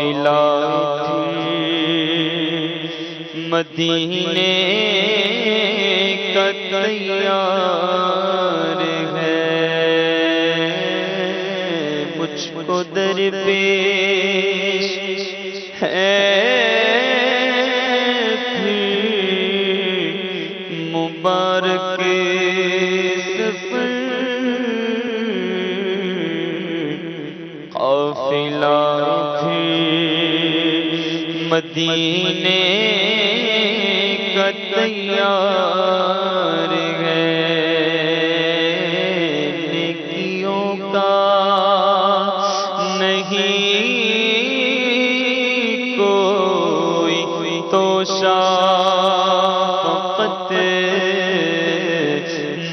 قافلہ مدینے کا تیار ہے، مجھ کو درپیش ہے مبارک سفر، قافلہ مدینے کا تیار ہے، نیکیوں کا نہیں کوئی توشہ، فقط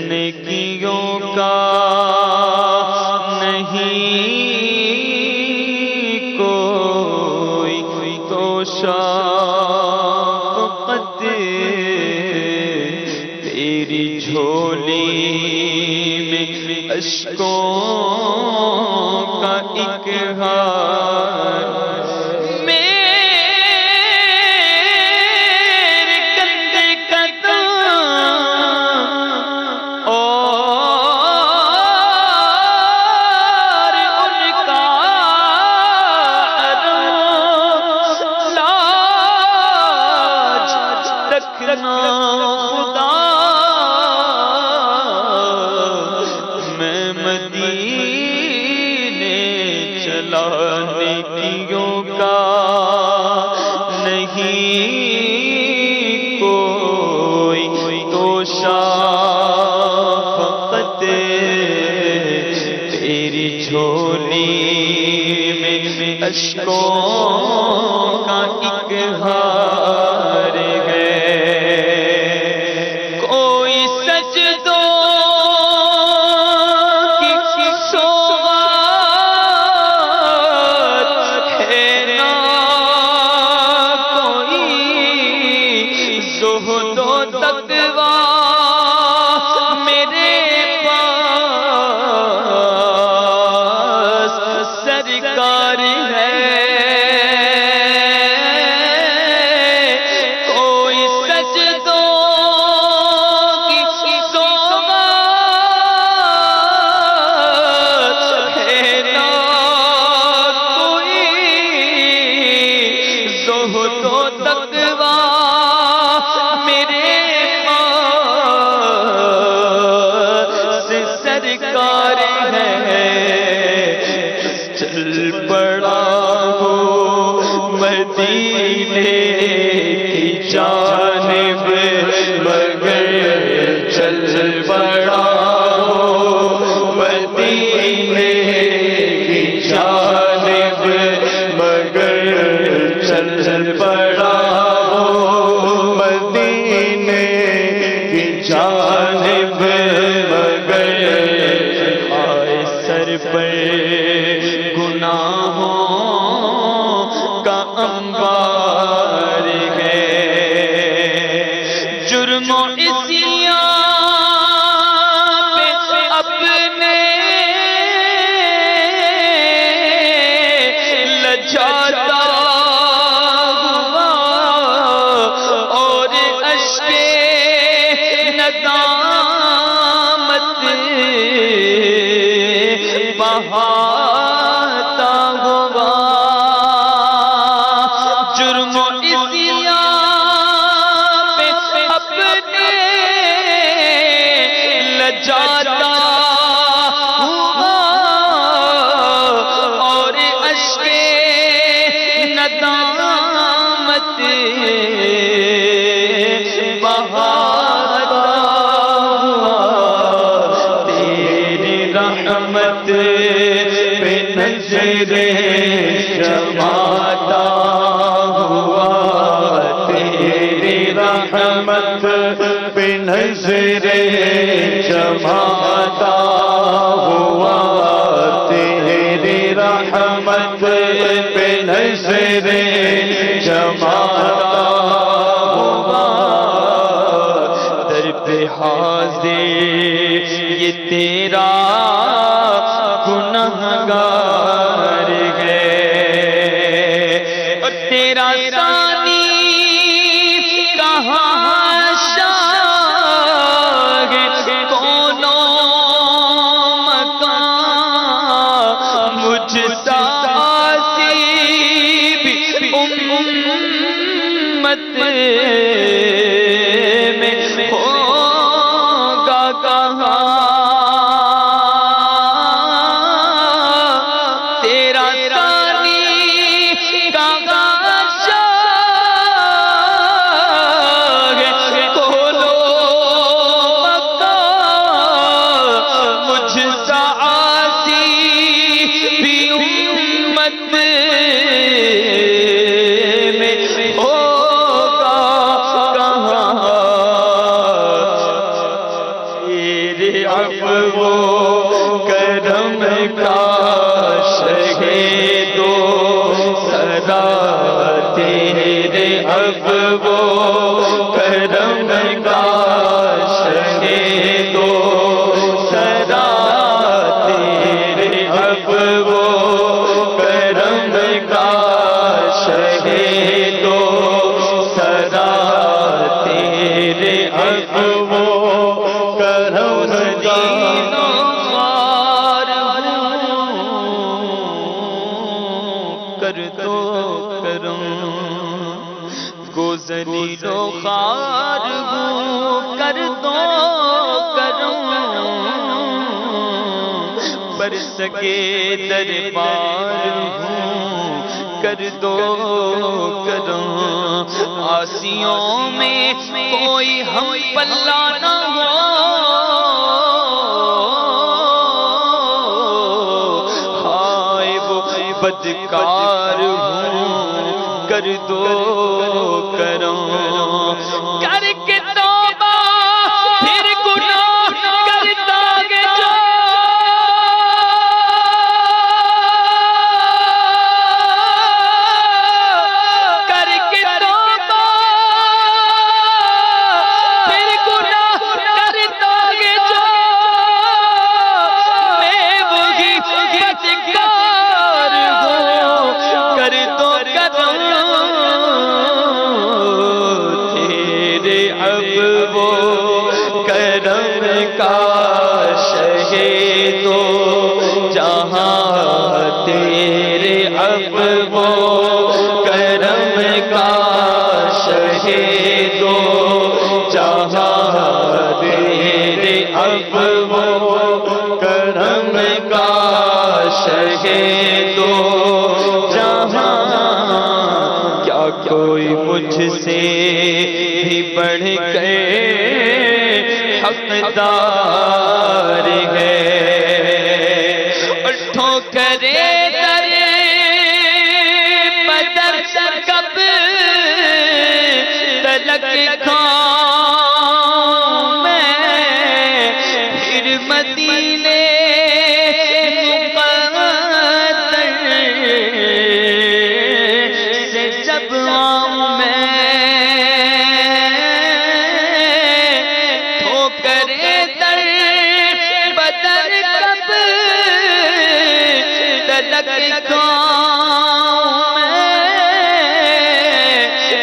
نیکیوں کا نہیں کوئی توشہ، فقط تیری جھولی میں اشکوں کا ایک ہار، میرے کندھے کا دام اور ان کا لاج رکھنا خدا، میں مدینے چلا، نیکیوں کا نہیں کوئی توشہ، فقط تیری جھولی میں اشکوں کا ایک ہار ہے، کوئی سجدوں کی سوغات ہے نہ، کوئی زہد و تقویٰ میرے پاس، سرکار ہے، کوئی سجدوں کی سوغات ہے نہ، کوئی زہد و تقویٰ میرے پاس، سرکار ہے، چل پڑا ہو مدینے کی جانب، مگر چل پڑا ہو مدینے کی جانب، مگر چل پڑا ہو مدینے کی جانب، مگر آئے سر پر گناہوں کا انبار ہے، جرم و عصیان پہ اپنے لجاتا ہوا، اور اشک ندامت بہاتا ہوا، جرم و عصیان پہ اپنے لجاتا ہوا، اور اشک ندامت بہاتا ہوا، تیری رحمت پہ نظر جماتا ہوا، تیری رحمت پہ نظر جماتا ہوا، تیری رحمت پہ نظر جماتا ہوا، در پہ حاضر یہ تیرا گنہگار ہے، تیرا ثانی کہاں شاہ کونوں مکان مجھ سا عصیب امت میں ہوگا کہاں تیرا ثانی کہاں شاہ کھولو مکان مجھ سا عصیب امت میں ہوگا کہاں تیرے عفو و کرم کا شہیدو سدا تیرے عفو و کرم کا شہیدو سدا تیرے عفو و کرم کا شہیدو سدا تیرے عفو و کرم کا کر دو کرم ذلیل و خوار ہوں کر دو کرم پر سکے دربار ہوں کر دو کرم آسیوں میں کوئی ہم پلہ نہ ہو ہائے وہ بدکار ہوں کر دو کرم کر کے توبہ پھر گناہ کرتا گے جو کر کے توبہ پھر گناہ کرتا گے جو میں وہی بدکار ہوں کر دو کرم عفو و کرم کا شہیدو جہاں تیرے عفو و کرم کا شہیدو جہاں تیرے عفو و کرم کا شہیدو جہاں کیا کوئی مجھ سے بھی بڑھ کے حقدار ہے اور ٹھوکرے در بدر کب تلک کھاؤں میں پھر مدینے مقدر سے جب آؤں میں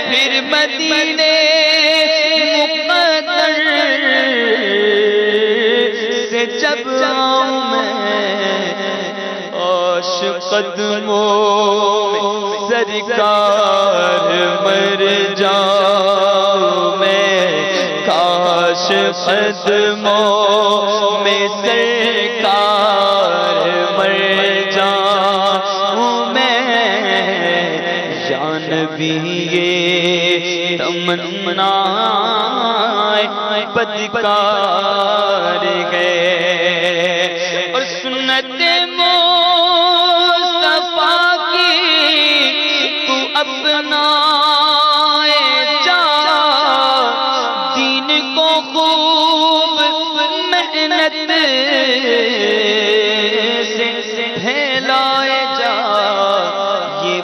پھر مدینے مقدر سے جب آؤں میں عاشق قدموں سرکار مر جاؤں میں کاش قدموں میں سرکار مر جاؤں میں یا نبی یہ تمنا بدکار ہے اور سنت مصطفیٰ کی تو اپنا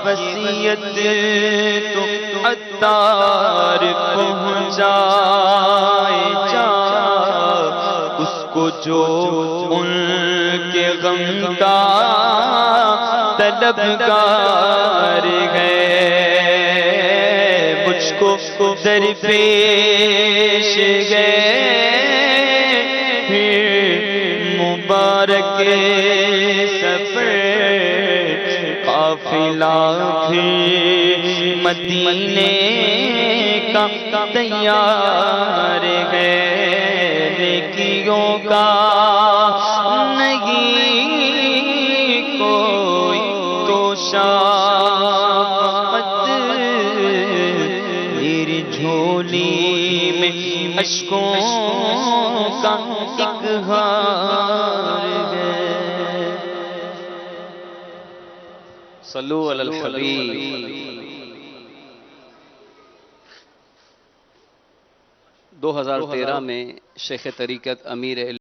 وصیت تو عطار پہنچائے جا اس کو جو ان کے غم کا طلبگار ہے درپیش گئے مبارک سفر قافلہ بھی مدینے کا تیار ہے نیکیوں کا نہیں کوئی تو شامت میری جھولی میں اشکوں کا ایک ہار ہے صلو علی الحبیب 2013 میں شیخ طریقت امیر